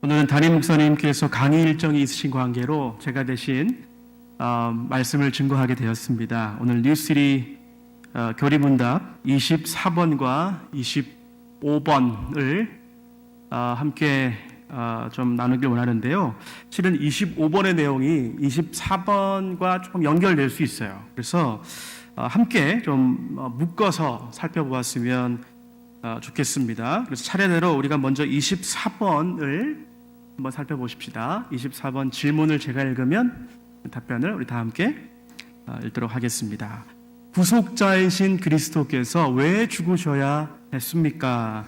오늘은 담임 목사님께서 강의 일정이 있으신 관계로 제가 대신 말씀을 증거하게 되었습니다. 오늘 뉴스리 교리문답 24번과 25번을 함께 좀 나누길 원하는데요. 실은 25번의 내용이 24번과 조금 연결될 수 있어요. 그래서 함께 좀 묶어서 살펴보았으면 좋겠습니다. 그래서 차례대로 우리가 먼저 24번을 한번 살펴보십시다. 24번 질문을 제가 읽으면 답변을 우리 다 함께 읽도록 하겠습니다. 구속자이신 그리스도께서 왜 죽으셔야 했습니까?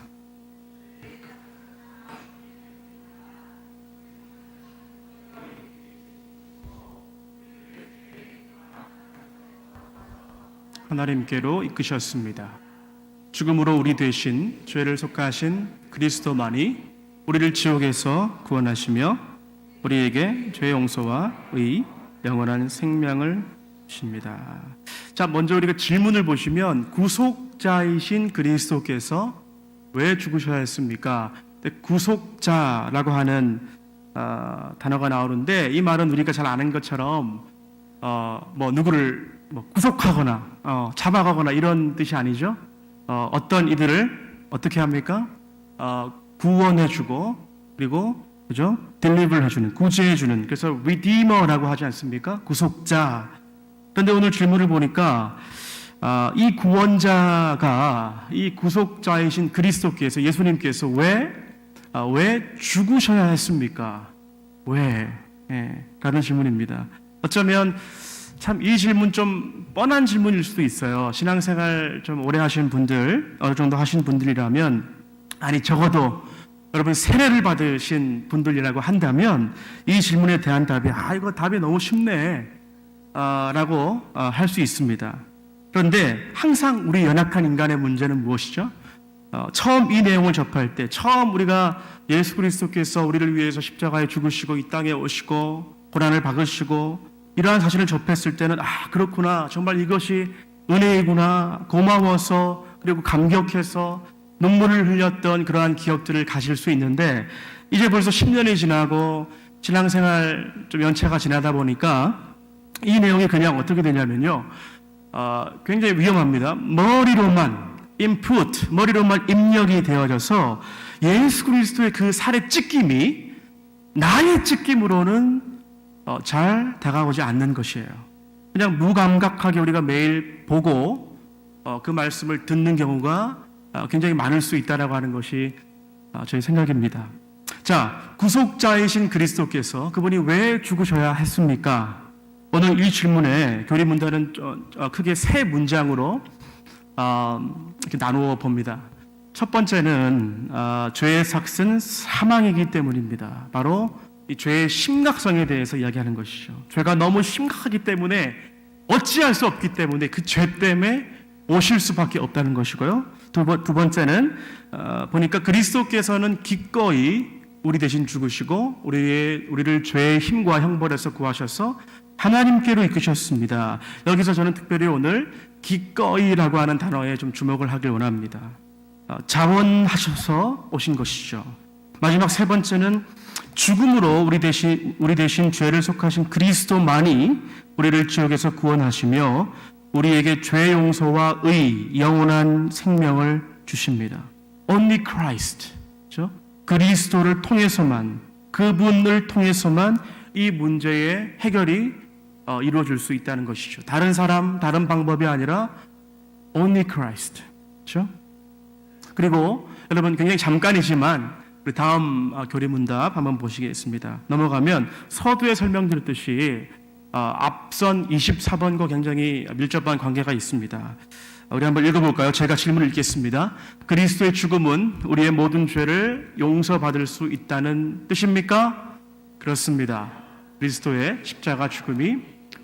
하나님께로 이끄셨습니다. 죽음으로 우리 대신 죄를 속하신 그리스도만이 우리를 지옥에서 구원하시며 우리에게 죄 용서와 의 영원한 생명을 주십니다. 자, 먼저 우리가 질문을 보시면 구속자이신 그리스도께서 왜 죽으셔야 했습니까? 구속자라고 하는 단어가 나오는데 이 말은 우리가 잘 아는 것처럼 누구를 구속하거나 잡아가거나 이런 뜻이 아니죠. 어떤 이들을 어떻게 합니까? 구원해주고 그리고 그죠? 딜리버를 해주는, 구제해주는, 그래서 리디머라고 하지 않습니까? 구속자. 그런데 오늘 질문을 보니까 이 구원자가 이 구속자이신 그리스도께서, 예수님께서 왜 죽으셔야 했습니까? 왜? 라는 질문입니다. 어쩌면 참 이 질문 좀 뻔한 질문일 수도 있어요. 신앙생활 좀 오래 하신 분들, 어느 정도 하신 분들이라면, 아니 적어도 여러분 세례를 받으신 분들이라고 한다면 이 질문에 대한 답이 이거 답이 너무 쉽네 라고 할 수 있습니다. 그런데 항상 우리 연약한 인간의 문제는 무엇이죠? 처음 이 내용을 접할 때, 처음 우리가 예수 그리스도께서 우리를 위해서 십자가에 죽으시고 이 땅에 오시고 고난을 받으시고 이러한 사실을 접했을 때는 그렇구나, 정말 이것이 은혜이구나, 고마워서 그리고 감격해서 눈물을 흘렸던 그러한 기억들을 가질 수 있는데, 이제 벌써 10년이 지나고 신앙생활 좀 연차가 지나다 보니까 이 내용이 그냥 어떻게 되냐면요, 굉장히 위험합니다. 머리로만 입력이 되어져서 예수 그리스도의 그 살의 찢김이 나의 찢김으로는 잘 다가오지 않는 것이에요. 그냥 무감각하게 우리가 매일 보고 그 말씀을 듣는 경우가 굉장히 많을 수 있다라고 하는 것이 저희 생각입니다. 자, 구속자이신 그리스도께서 그분이 왜 죽으셔야 했습니까? 오늘 이 질문에 교리문답은 크게 세 문장으로 이렇게 나누어 봅니다. 첫 번째는 죄의 삭은 사망이기 때문입니다. 바로 이 죄의 심각성에 대해서 이야기하는 것이죠. 죄가 너무 심각하기 때문에 어찌할 수 없기 때문에 그 죄 때문에 오실 수밖에 없다는 것이고요. 두 번째는 보니까 그리스도께서는 기꺼이 우리 대신 죽으시고 우리를 죄의 힘과 형벌에서 구하셔서 하나님께로 이끄셨습니다. 여기서 저는 특별히 오늘 기꺼이라고 하는 단어에 좀 주목을 하길 원합니다. 자원하셔서 오신 것이죠. 마지막 세 번째는 죽음으로 우리 대신 죄를 속하신 그리스도만이 우리를 지옥에서 구원하시며 우리에게 죄 용서와 의, 영원한 생명을 주십니다. Only Christ, 그렇죠? 그리스도를 통해서만, 그분을 통해서만 이 문제의 해결이 이루어질 수 있다는 것이죠. 다른 사람, 다른 방법이 아니라 Only Christ, 그렇죠? 그리고 여러분 굉장히 잠깐이지만 우리 다음 교리문답 한번 보시겠습니다. 넘어가면 서두에 설명드렸듯이 앞선 24번과 굉장히 밀접한 관계가 있습니다. 우리 한번 읽어볼까요? 제가 질문을 읽겠습니다. 그리스도의 죽음은 우리의 모든 죄를 용서받을 수 있다는 뜻입니까? 그렇습니다. 그리스도의 십자가 죽음이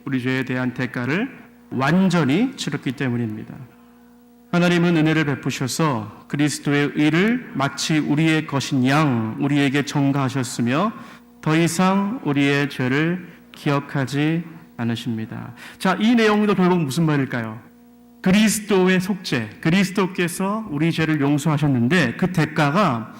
우리 죄에 대한 대가를 완전히 치렀기 때문입니다. 하나님은 은혜를 베푸셔서 그리스도의 의를 마치 우리의 것인 양 우리에게 전가하셨으며 더 이상 우리의 죄를 기억하지 않으십니다. 자, 이 내용도 결국 무슨 말일까요? 그리스도의 속죄, 그리스도께서 우리 죄를 용서하셨는데 그 대가가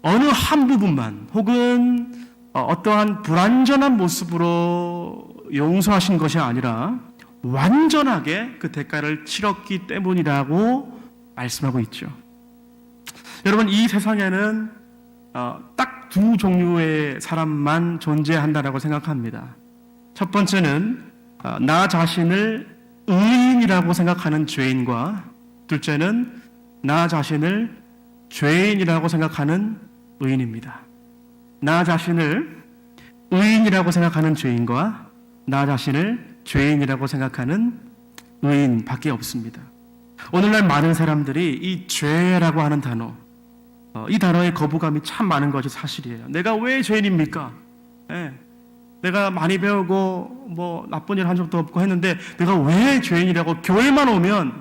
어느 한 부분만 혹은 어떠한 불완전한 모습으로 용서하신 것이 아니라 완전하게 그 대가를 치렀기 때문이라고 말씀하고 있죠. 여러분, 이 세상에는 딱 두 종류의 사람만 존재한다라고 생각합니다. 첫 번째는 나 자신을 의인이라고 생각하는 죄인과, 둘째는 나 자신을 죄인이라고 생각하는 의인입니다. 나 자신을 의인이라고 생각하는 죄인과 나 자신을 죄인이라고 생각하는 의인밖에 없습니다. 오늘날 많은 사람들이 이 죄라고 하는 단어, 이 단어에 거부감이 참 많은 것이 사실이에요. 내가 왜 죄인입니까? 내가 많이 배우고 뭐 나쁜 일 한 적도 없고 했는데 내가 왜 죄인이라고, 교회만 오면,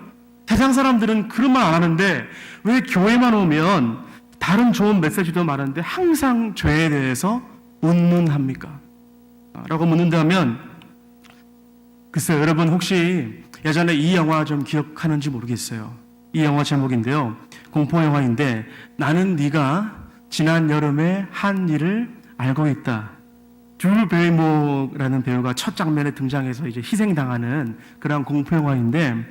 세상 사람들은 그런 말 안 하는데 왜 교회만 오면 다른 좋은 메시지도 많은데 항상 죄에 대해서 운문합니까? 라고 묻는다면, 글쎄요, 여러분 혹시 예전에 이 영화 좀 기억하는지 모르겠어요. 이 영화 제목인데요, 공포 영화인데, 나는 네가 지난 여름에 한 일을 알고 있다. 줄 베이모라는 배우가 첫 장면에 등장해서 이제 희생당하는 그런 공포 영화인데,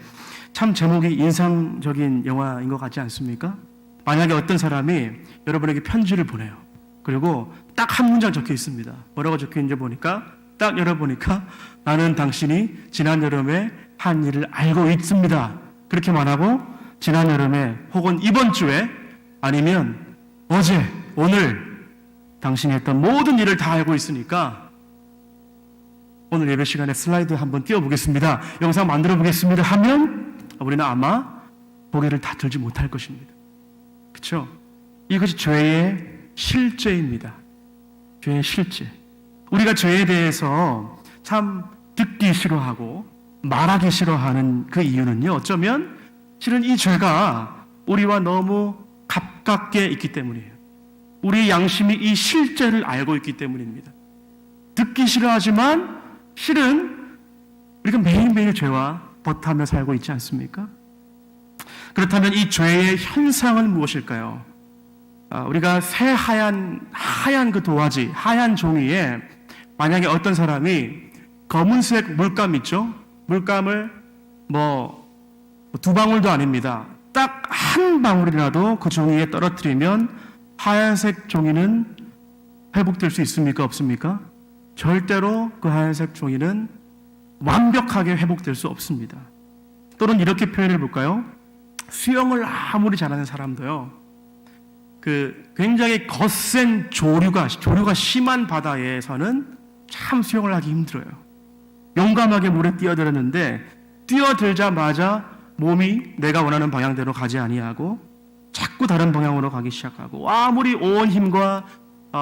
참 제목이 인상적인 영화인 것 같지 않습니까? 만약에 어떤 사람이 여러분에게 편지를 보내요. 그리고 딱 한 문장 적혀 있습니다. 뭐라고 적혀 있는지 보니까, 딱 열어보니까, 나는 당신이 지난 여름에 한 일을 알고 있습니다. 그렇게 말하고, 지난 여름에 혹은 이번 주에 아니면 어제, 오늘 당신이 했던 모든 일을 다 알고 있으니까 오늘 예배 시간에 슬라이드 한번 띄워보겠습니다, 영상 만들어 보겠습니다 하면 우리는 아마 고개를 다 들지 못할 것입니다. 그렇죠? 이것이 죄의 실죄입니다. 죄의 실죄. 우리가 죄에 대해서 참 듣기 싫어하고 말하기 싫어하는 그 이유는요, 어쩌면 실은 이 죄가 우리와 너무 가깝게 있기 때문이에요. 우리의 양심이 이 실죄를 알고 있기 때문입니다. 듣기 싫어하지만 실은 우리가 매일매일 죄와 버타며 살고 있지 않습니까? 그렇다면 이 죄의 현상은 무엇일까요? 우리가 하얀 그 도화지, 하얀 종이에 만약에 어떤 사람이 검은색 물감 있죠? 물감을 두 방울도 아닙니다. 딱 한 방울이라도 그 종이에 떨어뜨리면 하얀색 종이는 회복될 수 있습니까? 없습니까? 절대로 그 하얀색 종이는 완벽하게 회복될 수 없습니다. 또는 이렇게 표현해 볼까요? 수영을 아무리 잘하는 사람도요, 굉장히 거센 조류가 심한 바다에서는 참 수영을 하기 힘들어요. 용감하게 물에 뛰어들었는데 뛰어들자마자 몸이 내가 원하는 방향대로 가지 아니하고 자꾸 다른 방향으로 가기 시작하고, 아무리 온 힘과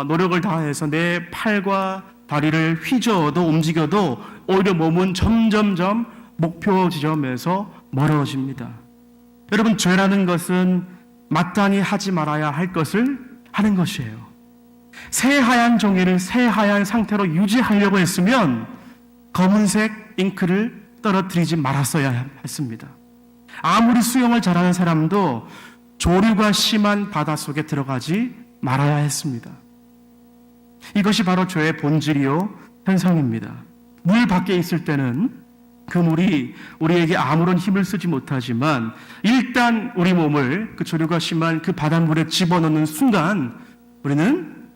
노력을 다해서 내 팔과 다리를 휘저어도 움직여도 오히려 몸은 점점점 목표 지점에서 멀어집니다. 여러분, 죄라는 것은 마땅히 하지 말아야 할 것을 하는 것이에요. 새하얀 종이를 새하얀 상태로 유지하려고 했으면 검은색 잉크를 떨어뜨리지 말았어야 했습니다. 아무리 수영을 잘하는 사람도 조류가 심한 바닷속에 들어가지 말아야 했습니다. 이것이 바로 죄의 본질이요 현상입니다. 물 밖에 있을 때는 그 물이 우리에게 아무런 힘을 쓰지 못하지만 일단 우리 몸을 그 조류가 심한 그 바닷물에 집어넣는 순간 우리는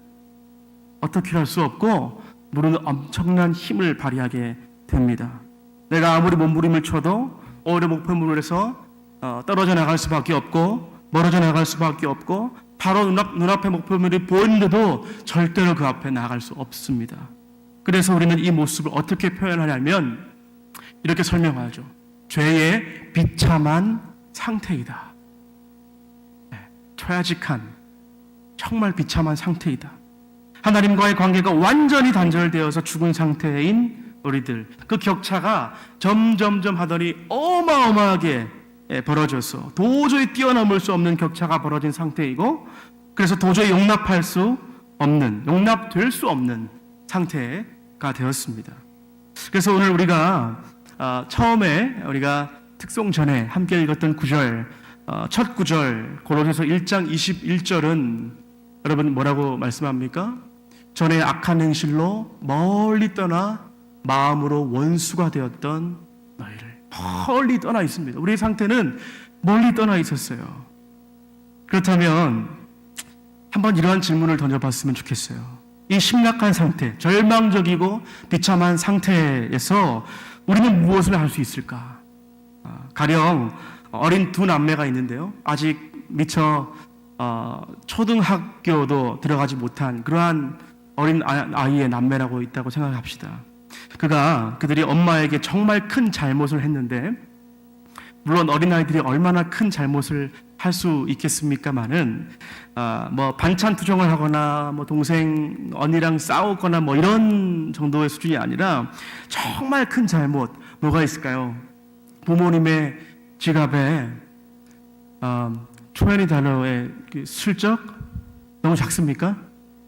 어떻게 할 수 없고 물은 엄청난 힘을 발휘하게 됩니다. 내가 아무리 몸부림을 쳐도 오히려 목표물에서 떨어져 나갈 수밖에 없고 멀어져 나갈 수밖에 없고 바로 눈앞에 목표물이 보이는데도 절대로 그 앞에 나갈 수 없습니다. 그래서 우리는 이 모습을 어떻게 표현하냐면 이렇게 설명하죠. 죄의 비참한 상태이다. 처야직한, 정말 비참한 상태이다. 하나님과의 관계가 완전히 단절되어서 죽은 상태인 우리들, 그 격차가 점점점 하더니 어마어마하게 벌어져서 도저히 뛰어넘을 수 없는 격차가 벌어진 상태이고, 그래서 도저히 용납될 수 없는 상태가 되었습니다. 그래서 오늘 우리가 처음에 우리가 특송 전에 함께 읽었던 구절, 첫 구절 고로새서 1장 21절은 여러분 뭐라고 말씀합니까? 전에 악한 행실로 멀리 떠나 마음으로 원수가 되었던 너희를. 멀리 떠나 있습니다. 우리의 상태는 멀리 떠나 있었어요. 그렇다면 한번 이러한 질문을 던져봤으면 좋겠어요. 이 심각한 상태, 절망적이고 비참한 상태에서 우리는 무엇을 할 수 있을까? 가령 어린 두 남매가 있는데요. 아직 미처 초등학교도 들어가지 못한 그러한 어린 아이의 남매라고 있다고 생각합시다. 그들이 엄마에게 정말 큰 잘못을 했는데, 물론 어린아이들이 얼마나 큰 잘못을 할 수 있겠습니까마는, 반찬 투정을 하거나, 동생, 언니랑 싸우거나, 이런 정도의 수준이 아니라, 정말 큰 잘못, 뭐가 있을까요? 부모님의 지갑에, $20의 슬쩍? 너무 작습니까?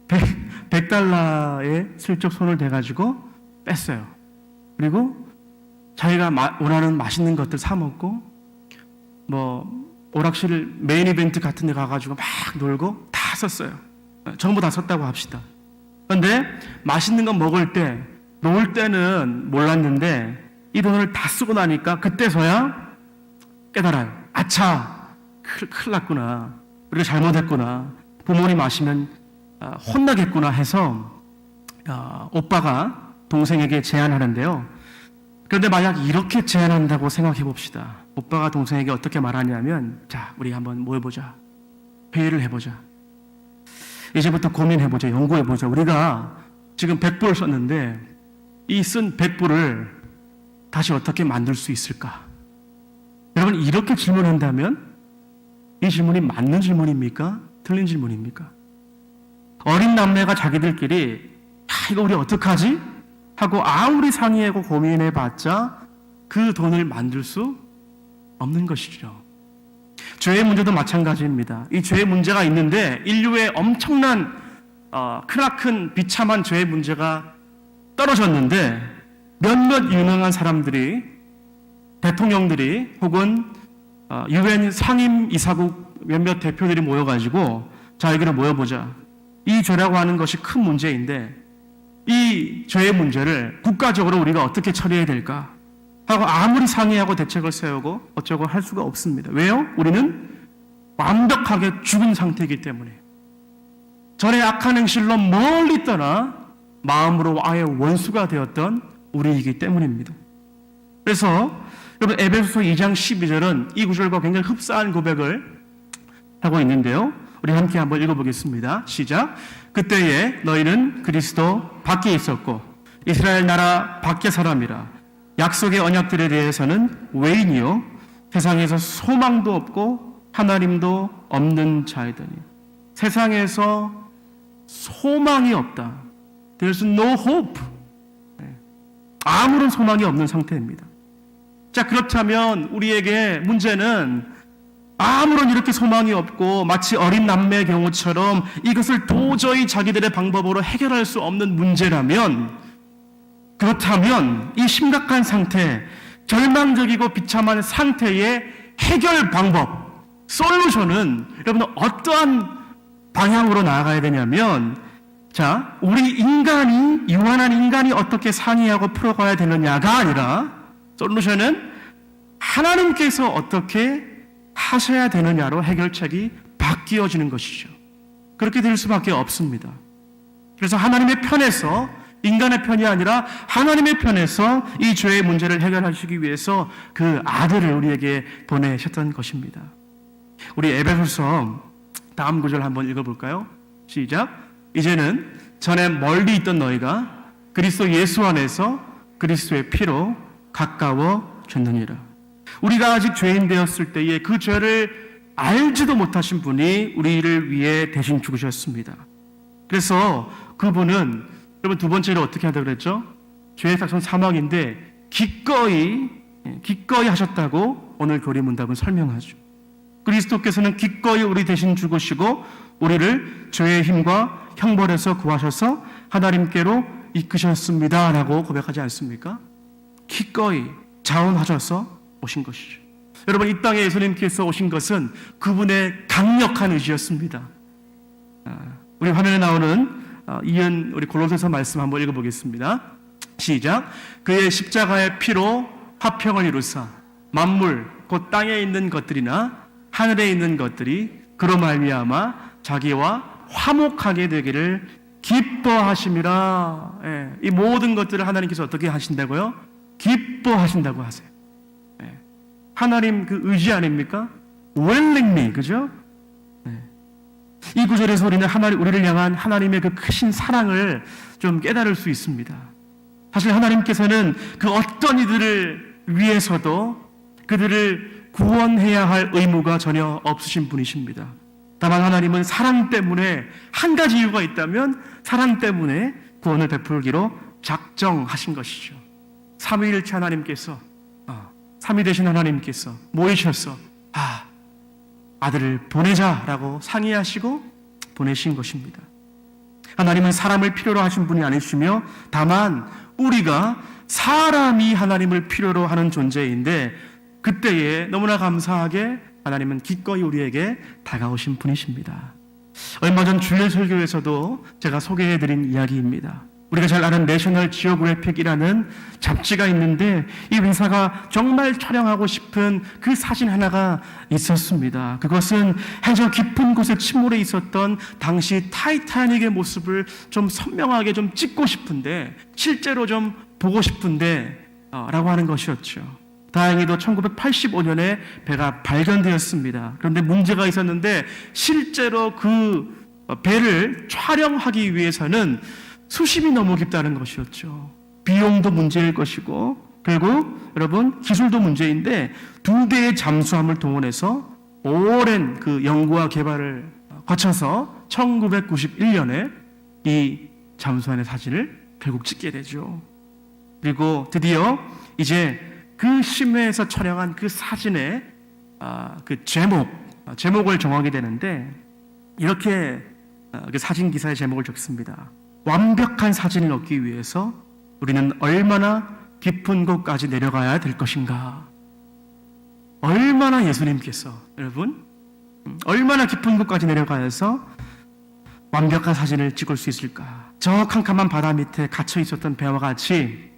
$100에 슬쩍 손을 대가지고 뺐어요. 그리고 자기가 원하는 맛있는 것들 사 먹고, 오락실 메인 이벤트 같은 데 가가지고 막 놀고 다 썼어요. 전부 다 썼다고 합시다. 그런데 맛있는 거 먹을 때, 놀 때는 몰랐는데 이 돈을 다 쓰고 나니까 그때서야 깨달아요. 아차, 큰일 났구나. 우리가 잘못했구나. 부모님 아시면 혼나겠구나 해서 오빠가 동생에게 제안하는데요. 그런데 만약 이렇게 제안한다고 생각해 봅시다. 오빠가 동생에게 어떻게 말하냐면, 자, 우리 한번 모여보자. 회의를 해보자. 이제부터 고민해보자. 연구해보자. 우리가 지금 100불을 썼는데 이 쓴 100불을 다시 어떻게 만들 수 있을까? 여러분, 이렇게 질문한다면 이 질문이 맞는 질문입니까? 틀린 질문입니까? 어린 남매가 자기들끼리 이거 우리 어떡하지? 하고 아무리 상의하고 고민해봤자 그 돈을 만들 수 없는 것이죠. 죄의 문제도 마찬가지입니다. 이 죄의 문제가 있는데 인류의 엄청난 크나큰 비참한 죄의 문제가 떨어졌는데 몇몇 유명한 사람들이, 대통령들이 혹은 UN 상임이사국 몇몇 대표들이 모여가지고 자, 여기로 모여보자. 이 죄라고 하는 것이 큰 문제인데 이 죄의 문제를 국가적으로 우리가 어떻게 처리해야 될까 하고 아무리 상의하고 대책을 세우고 어쩌고 할 수가 없습니다. 왜요? 우리는 완벽하게 죽은 상태이기 때문에. 전에 악한 행실로 멀리 떠나 마음으로 아예 원수가 되었던 우리이기 때문입니다. 그래서 여러분, 에베소서 2장 12절은 이 구절과 굉장히 흡사한 고백을 하고 있는데요. 우리 함께 한번 읽어보겠습니다. 시작. 그때에 너희는 그리스도 밖에 있었고 이스라엘 나라 밖의 사람이라. 약속의 언약들에 대해서는 외인이요 세상에서 소망도 없고 하나님도 없는 자이더니. 세상에서 소망이 없다. There's no hope. 아무런 소망이 없는 상태입니다. 자, 그렇다면 우리에게 문제는 아무런 이렇게 소망이 없고 마치 어린 남매의 경우처럼 이것을 도저히 자기들의 방법으로 해결할 수 없는 문제라면, 그렇다면 이 심각한 상태, 절망적이고 비참한 상태의 해결 방법, 솔루션은 여러분 어떠한 방향으로 나아가야 되냐면, 자, 우리 인간이, 유한한 인간이 어떻게 상의하고 풀어가야 되느냐가 아니라 솔루션은 하나님께서 어떻게 하셔야 되느냐로 해결책이 바뀌어지는 것이죠. 그렇게 될 수밖에 없습니다. 그래서 하나님의 편에서, 인간의 편이 아니라 하나님의 편에서 이 죄의 문제를 해결하시기 위해서 그 아들을 우리에게 보내셨던 것입니다. 우리 에베소서 다음 구절 한번 읽어볼까요? 시작. 이제는 전에 멀리 있던 너희가 그리스도 예수 안에서 그리스도의 피로 가까워졌느니라. 우리가 아직 죄인 되었을 때에 그 죄를 알지도 못하신 분이 우리를 위해 대신 죽으셨습니다. 그래서 그분은, 여러분, 두 번째로 어떻게 한다고 그랬죠? 죄의 삭선 사망인데 기꺼이 하셨다고 오늘 교리 문답은 설명하죠. 그리스도께서는 기꺼이 우리 대신 죽으시고 우리를 죄의 힘과 형벌에서 구하셔서 하나님께로 이끄셨습니다 라고 고백하지 않습니까? 기꺼이 자원하셔서 오신 것이죠. 여러분, 이 땅에 예수님께서 오신 것은 그분의 강력한 의지였습니다. 우리 화면에 나오는 이은 우리 골로새서 말씀 한번 읽어보겠습니다. 시작. 그의 십자가의 피로 화평을 이루사 만물 곧 땅에 있는 것들이나 하늘에 있는 것들이 그로 말미암아 자기와 화목하게 되기를 기뻐하심이라. 예, 이 모든 것들을 하나님께서 어떻게 하신다고요? 기뻐하신다고 하세요. 예, 하나님 그 의지 아닙니까? willingly, 그죠? 예. 이 구절에서 우리는 우리를 향한 하나님의 그 크신 사랑을 좀 깨달을 수 있습니다. 사실 하나님께서는 그 어떤 이들을 위해서도 그들을 구원해야 할 의무가 전혀 없으신 분이십니다. 다만 하나님은 사랑 때문에, 한 가지 이유가 있다면 사랑 때문에 구원을 베풀기로 작정하신 것이죠. 삼위일체 하나님께서, 삼위 되신 하나님께서 모이셔서 아들을 보내자라고 상의하시고 보내신 것입니다. 하나님은 사람을 필요로 하신 분이 아니시며 다만 우리가 사람이 하나님을 필요로 하는 존재인데, 그때에 너무나 감사하게 하나님은 기꺼이 우리에게 다가오신 분이십니다. 얼마 전 주일 설교에서도 제가 소개해드린 이야기입니다. 우리가 잘 아는 내셔널 지오그래픽이라는 잡지가 있는데, 이 회사가 정말 촬영하고 싶은 그 사진 하나가 있었습니다. 그것은 해저 깊은 곳에 침몰해 있었던 당시 타이타닉의 모습을 좀 선명하게 좀 찍고 싶은데, 실제로 좀 보고 싶은데 라고 하는 것이었죠. 다행히도 1985년에 배가 발견되었습니다. 그런데 문제가 있었는데, 실제로 그 배를 촬영하기 위해서는 수심이 너무 깊다는 것이었죠. 비용도 문제일 것이고, 결국 여러분 기술도 문제인데 2대의 잠수함을 동원해서 오랜 그 연구와 개발을 거쳐서 1991년에 이 잠수함의 사진을 결국 찍게 되죠. 그리고 드디어 이제 그 심해에서 촬영한 그 사진의 그 제목을 정하게 되는데, 이렇게 그 사진 기사의 제목을 적습니다. 완벽한 사진을 얻기 위해서 우리는 얼마나 깊은 곳까지 내려가야 될 것인가? 얼마나 예수님께서, 여러분, 얼마나 깊은 곳까지 내려가서 완벽한 사진을 찍을 수 있을까? 저 캄캄한 바다 밑에 갇혀 있었던 배와 같이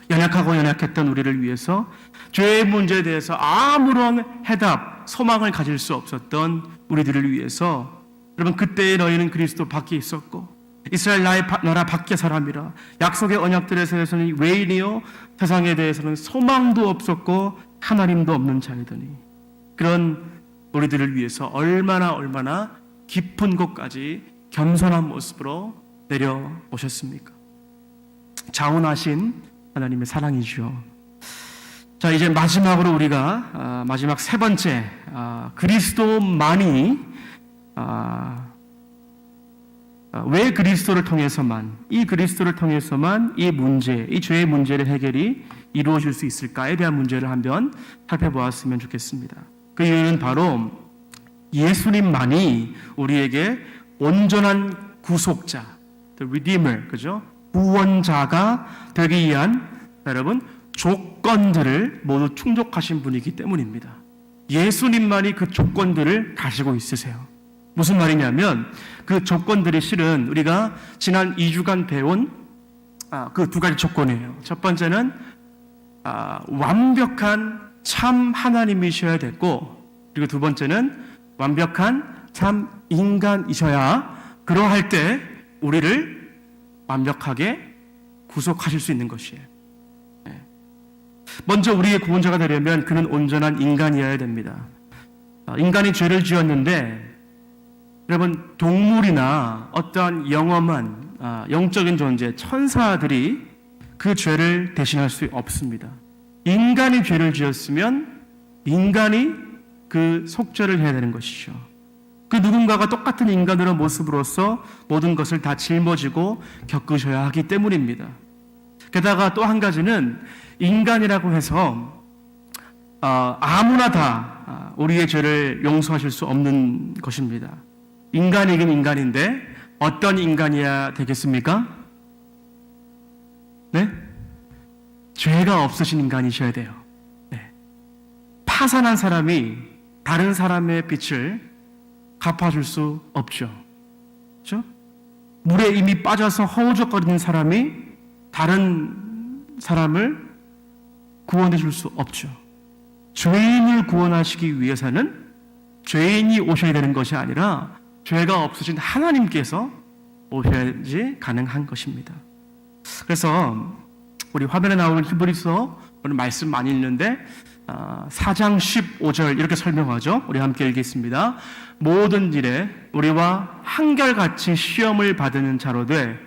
연약하고 연약했던 우리를 위해서 죄의 문제에 대해서 아무런 해답, 소망을 가질 수 없었던 우리들을 위해서, 여러분, 그때의 너희는 그리스도 밖에 있었고 이스라엘 나라 밖의 사람이라, 약속의 언약들에서는 외인이요 세상에 대해서는 소망도 없었고 하나님도 없는 자이더니, 그런 우리들을 위해서 얼마나 깊은 곳까지 겸손한 모습으로 내려오셨습니까? 자원하신 하나님의 사랑이죠. 자, 이제 마지막으로 우리가 마지막 세 번째, 그리스도만이 왜 그리스도를 통해서만, 이 그리스도를 통해서만 이 문제, 이 죄의 문제를 해결이 이루어질 수 있을까에 대한 문제를 한번 살펴보았으면 좋겠습니다. 그 이유는 바로 예수님만이 우리에게 온전한 구속자, the Redeemer, 그죠? 구원자가 되기 위한, 여러분, 조건들을 모두 충족하신 분이기 때문입니다. 예수님만이 그 조건들을 가지고 있으세요. 무슨 말이냐면, 그 조건들이 실은 우리가 지난 2주간 배운 그 2가지 조건이에요. 첫 번째는 완벽한 참 하나님이셔야 됐고, 그리고 두 번째는 완벽한 참 인간이셔야 그러할 때 우리를 완벽하게 구속하실 수 있는 것이에요. 먼저 우리의 구원자가 되려면 그는 온전한 인간이어야 됩니다. 인간이 죄를 지었는데, 여러분, 동물이나 어떠한 영험한 영적인 존재, 천사들이 그 죄를 대신할 수 없습니다. 인간이 죄를 지었으면 인간이 그 속죄를 해야 되는 것이죠. 그 누군가가 똑같은 인간으로 모습으로서 모든 것을 다 짊어지고 겪으셔야 하기 때문입니다. 게다가 또 한 가지는, 인간이라고 해서 아무나 다 우리의 죄를 용서하실 수 없는 것입니다. 인간이긴 인간인데 어떤 인간이야 되겠습니까? 네? 죄가 없으신 인간이셔야 돼요. 네. 파산한 사람이 다른 사람의 빚을 갚아줄 수 없죠. 그렇죠? 물에 이미 빠져서 허우적거리는 사람이 다른 사람을 구원해 줄 수 없죠. 죄인을 구원하시기 위해서는 죄인이 오셔야 되는 것이 아니라 죄가 없으신 하나님께서 오셔야지 가능한 것입니다. 그래서 우리 화면에 나오는 히브리서 오늘 말씀 많이 읽는데 4장 15절 이렇게 설명하죠. 우리 함께 읽겠습니다. 모든 일에 우리와 한결같이 시험을 받는 자로 돼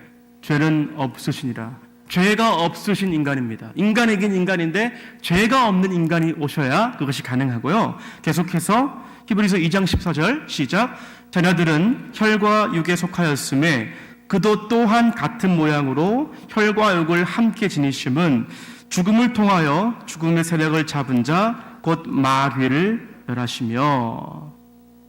죄는 없으시니라. 죄가 없으신 인간입니다. 인간이긴 인간인데 죄가 없는 인간이 오셔야 그것이 가능하고요. 계속해서 히브리서 2장 14절 시작. 자녀들은 혈과 육에 속하였음에 그도 또한 같은 모양으로 혈과 육을 함께 지니심은 죽음을 통하여 죽음의 세력을 잡은 자 곧 마귀를 멸하시며.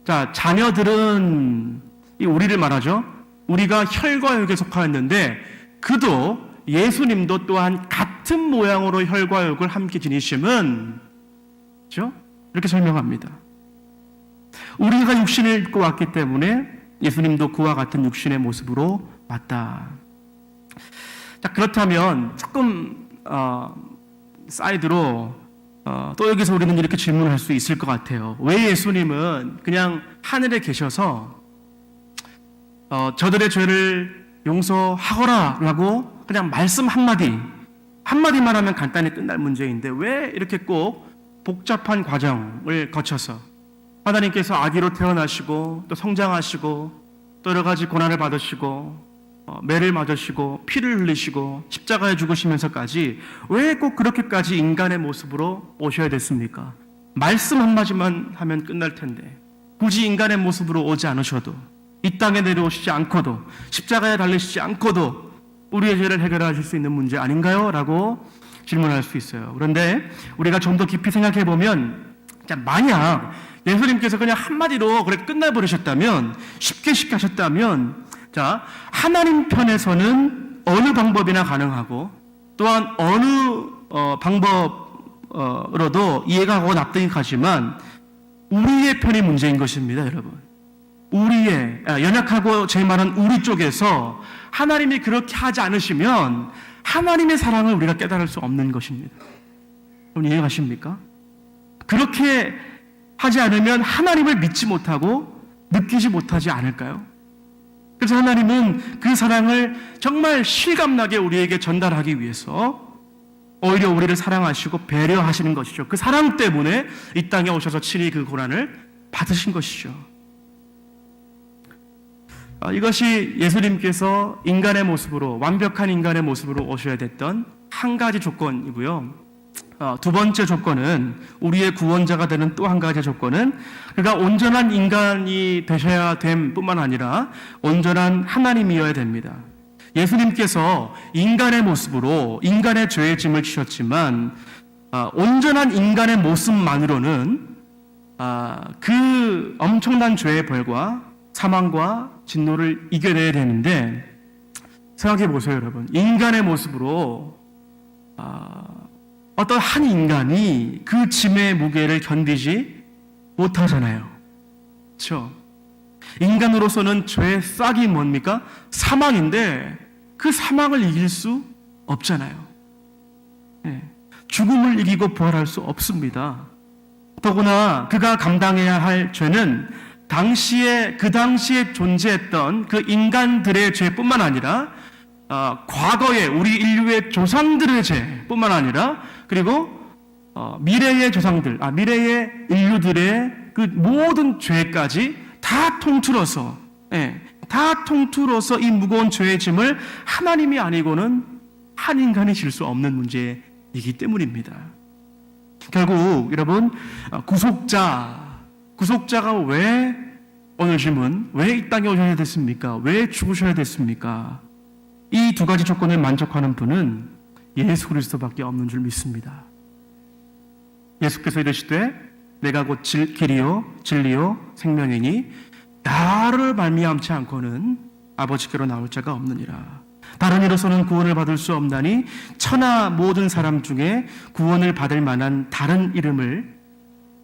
자, 자녀들은 이 우리를 말하죠. 우리가 혈과 육에 속하였는데 그도 예수님도 또한 같은 모양으로 혈과 육을 함께 지니심은, 그렇죠? 이렇게 설명합니다. 우리가 육신을 입고 왔기 때문에 예수님도 그와 같은 육신의 모습으로 왔다. 자, 그렇다면 조금 사이드로 또 여기서 우리는 이렇게 질문할 수 있을 것 같아요. 왜 예수님은 그냥 하늘에 계셔서 저들의 죄를 용서하거라 라고 그냥 말씀 한마디만 하면 간단히 끝날 문제인데 왜 이렇게 꼭 복잡한 과정을 거쳐서 하나님께서 아기로 태어나시고 또 성장하시고 또 여러 가지 고난을 받으시고 매를 맞으시고 피를 흘리시고 십자가에 죽으시면서까지 왜 꼭 그렇게까지 인간의 모습으로 오셔야 됐습니까? 말씀 한마디만 하면 끝날 텐데 굳이 인간의 모습으로 오지 않으셔도 이 땅에 내려오시지 않고도 십자가에 달리시지 않고도 우리의 죄를 해결하실 수 있는 문제 아닌가요? 라고 질문할 수 있어요. 그런데 우리가 좀 더 깊이 생각해 보면 만약 예수님께서 그냥 한마디로 그렇게 끝나버리셨다면 쉽게 하셨다면 자, 하나님 편에서는 어느 방법이나 가능하고 또한 어느 방법으로도 이해가 가고 납득이 가지만 우리의 편이 문제인 것입니다, 여러분. 우리의 연약하고 제 말은 우리 쪽에서 하나님이 그렇게 하지 않으시면 하나님의 사랑을 우리가 깨달을 수 없는 것입니다. 여러분 이해가십니까? 그렇게 하지 않으면 하나님을 믿지 못하고 느끼지 못하지 않을까요? 그래서 하나님은 그 사랑을 정말 실감나게 우리에게 전달하기 위해서 오히려 우리를 사랑하시고 배려하시는 것이죠. 그 사랑 때문에 이 땅에 오셔서 친히 그 고난을 받으신 것이죠. 이것이 예수님께서 인간의 모습으로, 완벽한 인간의 모습으로 오셔야 됐던 한 가지 조건이고요. 두 번째 조건은, 우리의 구원자가 되는 또 한 가지 조건은 그가 온전한 인간이 되셔야 됨 뿐만 아니라 온전한 하나님이어야 됩니다. 예수님께서 인간의 모습으로 인간의 죄의 짐을 지셨지만 온전한 인간의 모습만으로는 그 엄청난 죄의 벌과 사망과 진노를 이겨내야 되는데, 생각해 보세요, 여러분. 인간의 모습으로 어떤 한 인간이 그 짐의 무게를 견디지 못하잖아요. 그렇죠? 인간으로서는 죄의 싹이 뭡니까? 사망인데 그 사망을 이길 수 없잖아요. 네. 죽음을 이기고 부활할 수 없습니다. 더구나 그가 감당해야 할 죄는 그 당시에 존재했던 그 인간들의 죄뿐만 아니라 과거의 우리 인류의 조상들의 죄뿐만 아니라 그리고 미래의 조상들, 미래의 인류들의 그 모든 죄까지 다 통틀어서 이 무거운 죄의 짐을 하나님이 아니고는 한 인간이 질 수 없는 문제이기 때문입니다. 결국 여러분, 구속자가 왜 오늘 질문, 왜 이 땅에 오셔야 됐습니까? 왜 죽으셔야 됐습니까? 이 두 가지 조건을 만족하는 분은 예수 그리스도밖에 없는 줄 믿습니다. 예수께서 이르시되 내가 곧 길이요 진리요 생명이니 나를 말미암지 않고는 아버지께로 나올 자가 없느니라. 다른 이로서는 구원을 받을 수 없나니 천하 모든 사람 중에 구원을 받을 만한 다른 이름을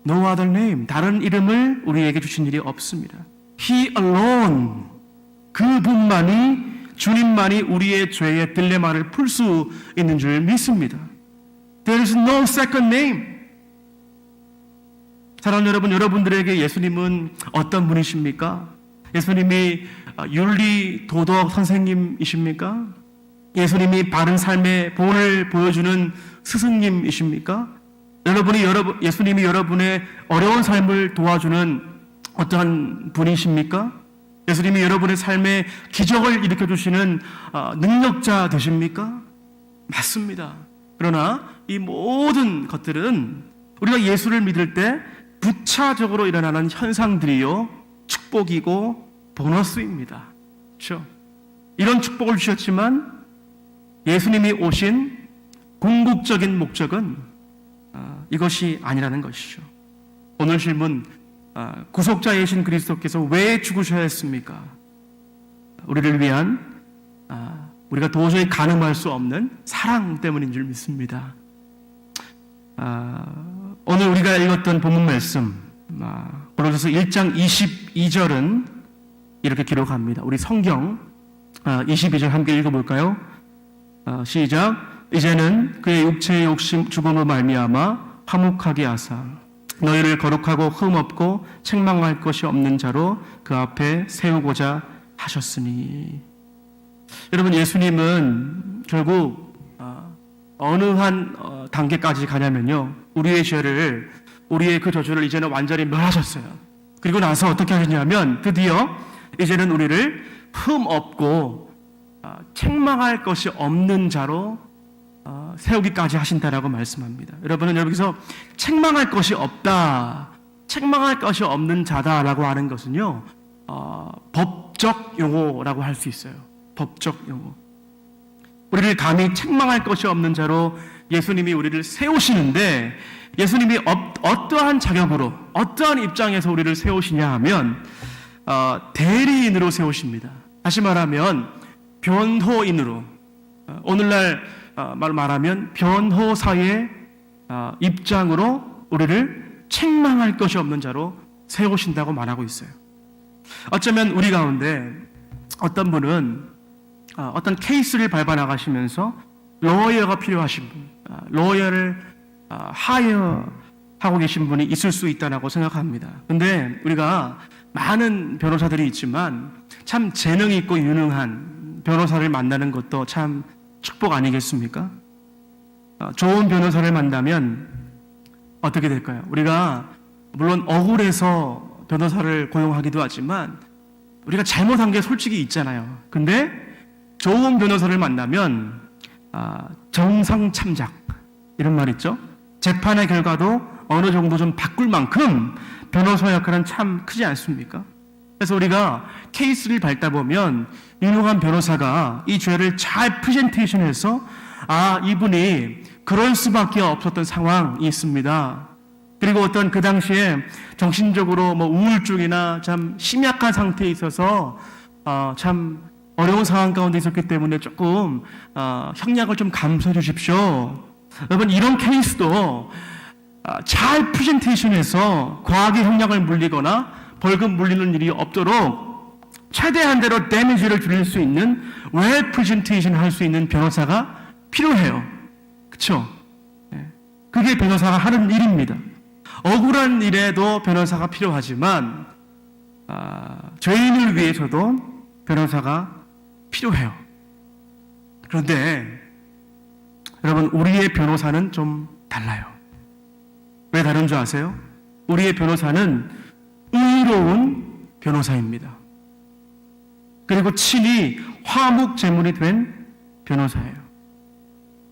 No other name, 다른 이름을 우리에게 주신 일이 없습니다. He alone, 그분만이 주님만이 우리의 죄의 딜레마를 풀 수 있는 줄 믿습니다. There is no second name. 사랑하는 여러분, 여러분들에게 예수님은 어떤 분이십니까? 예수님이 윤리 도덕 선생님이십니까? 예수님이 바른 삶의 본을 보여주는 스승님이십니까? 예수님이 여러분의 어려운 삶을 도와주는 어떠한 분이십니까? 예수님이 여러분의 삶에 기적을 일으켜주시는 능력자 되십니까? 맞습니다. 그러나 이 모든 것들은 우리가 예수를 믿을 때 부차적으로 일어나는 현상들이요, 축복이고 보너스입니다. 그렇죠? 이런 축복을 주셨지만 예수님이 오신 궁극적인 목적은 이것이 아니라는 것이죠. 오늘 질문, 구속자이신 그리스도께서 왜 죽으셔야 했습니까? 우리를 위한 우리가 도저히 가늠할 수 없는 사랑 때문인 줄 믿습니다. 오늘 우리가 읽었던 본문 말씀, 고린도서 1장 22절은 이렇게 기록합니다. 우리 성경 22절 함께 읽어볼까요? 시작. 이제는 그의 육체의 욕심 죽음으로 말미암아 화목하게 하사 너희를 거룩하고 흠없고 책망할 것이 없는 자로 그 앞에 세우고자 하셨으니. 여러분, 예수님은 결국 어느 한 단계까지 가냐면요, 우리의 죄를, 우리의 그 저주를 이제는 완전히 멸하셨어요. 그리고 나서 어떻게 하셨냐면 드디어 이제는 우리를 흠없고 책망할 것이 없는 자로 세우기까지 하신다라고 말씀합니다. 여러분은 여기서 책망할 것이 없다, 책망할 것이 없는 자다라고 하는 것은요, 법적 용어라고 할 수 있어요. 법적 용어. 우리를 감히 책망할 것이 없는 자로 예수님이 우리를 세우시는데, 예수님이 어떠한 자격으로, 어떠한 입장에서 우리를 세우시냐 하면 대리인으로 세우십니다. 다시 말하면 변호인으로, 오늘날 말 말하면 변호사의 입장으로 우리를 책망할 것이 없는 자로 세우신다고 말하고 있어요. 어쩌면 우리 가운데 어떤 분은 어떤 케이스를 밟아 나가시면서 로이어가 필요하신 분, 로이어를 하여하고 계신 분이 있을 수 있다고 생각합니다. 근데 우리가 많은 변호사들이 있지만 참 재능 있고 유능한 변호사를 만나는 것도 참 축복 아니겠습니까? 좋은 변호사를 만나면 어떻게 될까요? 우리가 물론 억울해서 변호사를 고용하기도 하지만 우리가 잘못한 게 솔직히 있잖아요. 근데 좋은 변호사를 만나면 정상참작, 이런 말 있죠? 재판의 결과도 어느 정도 좀 바꿀 만큼 변호사 역할은 참 크지 않습니까? 그래서 우리가 케이스를 밟다 보면 유능한 변호사가 이 죄를 잘 프레젠테이션해서 이분이 그럴 수밖에 없었던 상황이 있습니다. 그리고 어떤 그 당시에 정신적으로 우울증이나 참 심약한 상태에 있어서 참 어려운 상황 가운데 있었기 때문에 조금 형량을 좀 감수해 주십시오. 여러분, 이런 케이스도 잘 프레젠테이션해서 과하게 형량을 물리거나 벌금 물리는 일이 없도록 최대한대로 데미지를 줄일 수 있는 웰 프레젠테이션 할 수 있는 변호사가 필요해요. 그렇죠? 그게 변호사가 하는 일입니다. 억울한 일에도 변호사가 필요하지만 죄인을 위해서도 변호사가 필요해요. 그런데 여러분, 우리의 변호사는 좀 달라요. 왜 다른 줄 아세요? 우리의 변호사는 의로운 변호사입니다. 그리고 친히 화목제물이 된 변호사예요.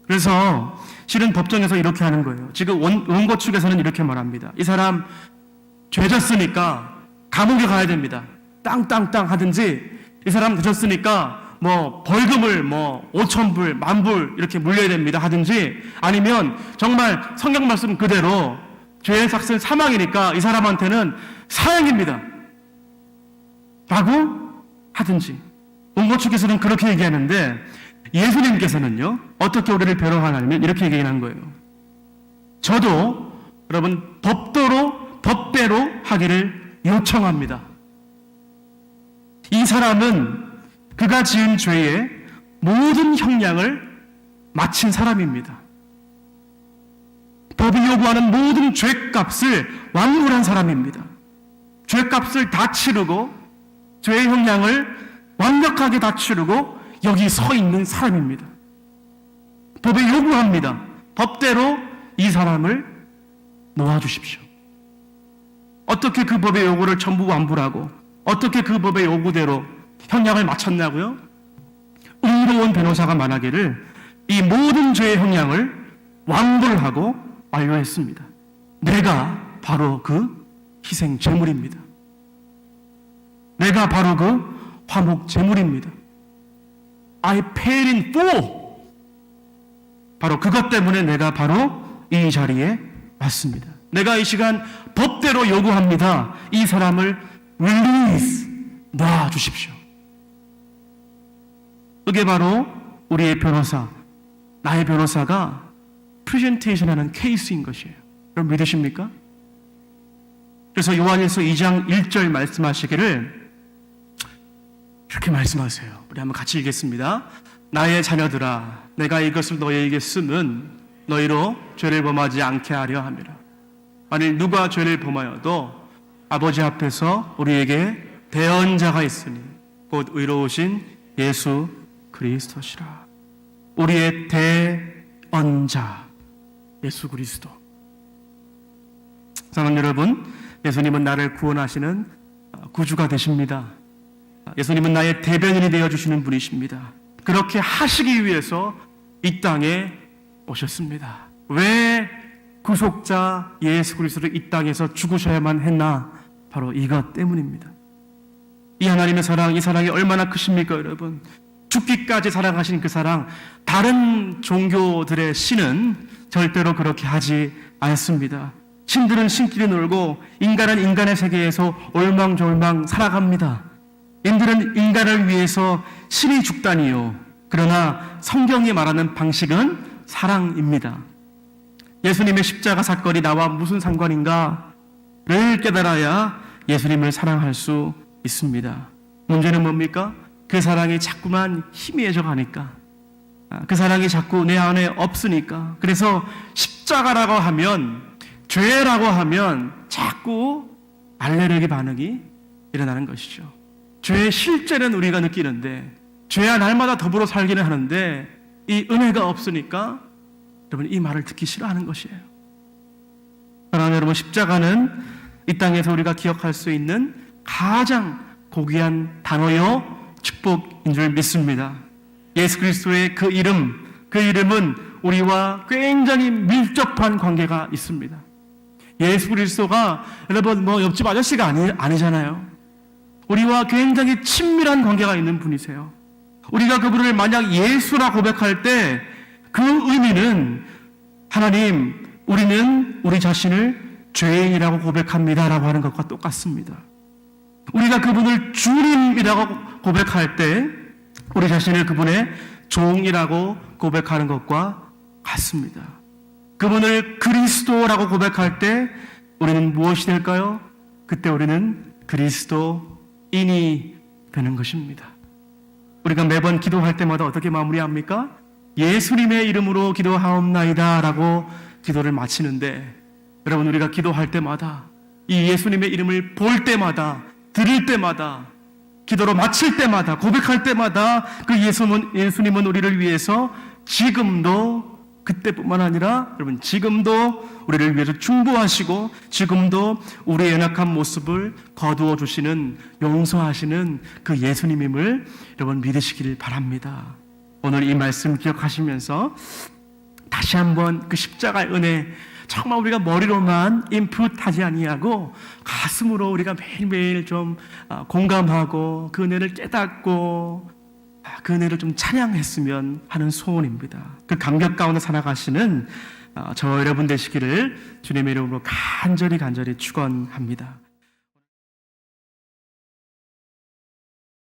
그래서 실은 법정에서 이렇게 하는 거예요. 지금 원고 측에서는 이렇게 말합니다. 이 사람 죄 졌으니까 감옥에 가야 됩니다. 땅땅땅 하든지, 이 사람 늦었으니까 벌금을 5,000불, 10,000불 이렇게 물려야 됩니다 하든지, 아니면 정말 성경 말씀 그대로 죄의 삭은 사망이니까 이 사람한테는 사형입니다 라고 하든지. 원고 측에서는 그렇게 얘기하는데 예수님께서는요, 어떻게 우리를 변호하냐면 이렇게 얘기한 거예요. 저도 여러분 법대로 하기를 요청합니다. 이 사람은 그가 지은 죄의 모든 형량을 마친 사람입니다. 법이 요구하는 모든 죄값을 완물한 사람입니다. 죄값을 다 치르고 죄의 형량을 완벽하게 다 치르고 여기 서 있는 사람입니다. 법에 요구합니다. 법대로 이 사람을 놓아주십시오. 어떻게 그 법의 요구를 전부 완불하고 어떻게 그 법의 요구대로 형량을 마쳤냐고요? 의로운 변호사가 말하기를 이 모든 죄의 형량을 완불하고 완료했습니다. 내가 바로 그 희생 제물입니다. 내가 바로 그 화목 제물입니다. I paid in full. 바로 그것 때문에 내가 바로 이 자리에 왔습니다. 내가 이 시간 법대로 요구합니다. 이 사람을 release, 놔주십시오. 그게 바로 우리의 변호사, 나의 변호사가 프레젠테이션하는 케이스인 것이에요. 여러분 믿으십니까? 그래서 요한일서 2장 1절 말씀하시기를 이렇게 말씀하세요. 우리 한번 같이 읽겠습니다. 나의 자녀들아, 내가 이것을 너희에게 쓰면 너희로 죄를 범하지 않게 하려 함이라. 만일 누가 죄를 범하여도 아버지 앞에서 우리에게 대언자가 있으니 곧 의로우신 예수 그리스도시라. 우리의 대언자 예수 그리스도. 사랑하는 여러분, 예수님은 나를 구원하시는 구주가 되십니다. 예수님은 나의 대변인이 되어주시는 분이십니다. 그렇게 하시기 위해서 이 땅에 오셨습니다. 왜 구속자 예수 그리스도를 이 땅에서 죽으셔야만 했나? 바로 이것 때문입니다. 이 하나님의 사랑, 이 사랑이 얼마나 크십니까 여러분? 죽기까지 사랑하신 그 사랑, 다른 종교들의 신은 절대로 그렇게 하지 않습니다. 신들은 신끼리 놀고 인간은 인간의 세계에서 올망졸망 살아갑니다. 인들은 인간을 위해서 신이 죽다니요. 그러나 성경이 말하는 방식은 사랑입니다. 예수님의 십자가 사건이 나와 무슨 상관인가를 깨달아야 예수님을 사랑할 수 있습니다. 문제는 뭡니까? 그 사랑이 자꾸만 희미해져 가니까, 그 사랑이 자꾸 내 안에 없으니까, 그래서 십자가라고 하면, 죄라고 하면 자꾸 알레르기 반응이 일어나는 것이죠. 죄의 실제는 우리가 느끼는데, 죄와 날마다 더불어 살기는 하는데 이 은혜가 없으니까 여러분 이 말을 듣기 싫어하는 것이에요. 사랑하는 여러분, 십자가는 이 땅에서 우리가 기억할 수 있는 가장 고귀한 단어요 축복인 줄 믿습니다. 예수 그리스도의 그 이름은 우리와 굉장히 밀접한 관계가 있습니다. 예수 그리스도가 여러분 옆집 아저씨가 아니잖아요. 우리와 굉장히 친밀한 관계가 있는 분이세요. 우리가 그분을 만약 예수라 고백할 때 그 의미는 하나님, 우리는 우리 자신을 죄인이라고 고백합니다라고 하는 것과 똑같습니다. 우리가 그분을 주님이라고 고백할 때 우리 자신을 그분의 종이라고 고백하는 것과 같습니다. 그분을 그리스도라고 고백할 때 우리는 무엇이 될까요? 그때 우리는 그리스도인이 되는 것입니다. 우리가 매번 기도할 때마다 어떻게 마무리합니까? 예수님의 이름으로 기도하옵나이다 라고 기도를 마치는데, 여러분 우리가 기도할 때마다 이 예수님의 이름을 볼 때마다, 들을 때마다, 기도로 마칠 때마다, 고백할 때마다 그 예수님은 우리를 위해서 지금도, 그때뿐만 아니라 여러분 지금도 우리를 위해서 중보하시고 지금도 우리의 연약한 모습을 거두어 주시는, 용서하시는 그 예수님임을 여러분 믿으시기를 바랍니다. 오늘 이 말씀 기억하시면서 다시 한번 그 십자가의 은혜, 정말 우리가 머리로만 인풋하지 아니하고 가슴으로 우리가 매일매일 좀 공감하고 그 은혜를 깨닫고 그 은혜를 좀 찬양했으면 하는 소원입니다. 그 감격 가운데 살아가시는 저 여러분 되시기를 주님의 이름으로 간절히 축원합니다.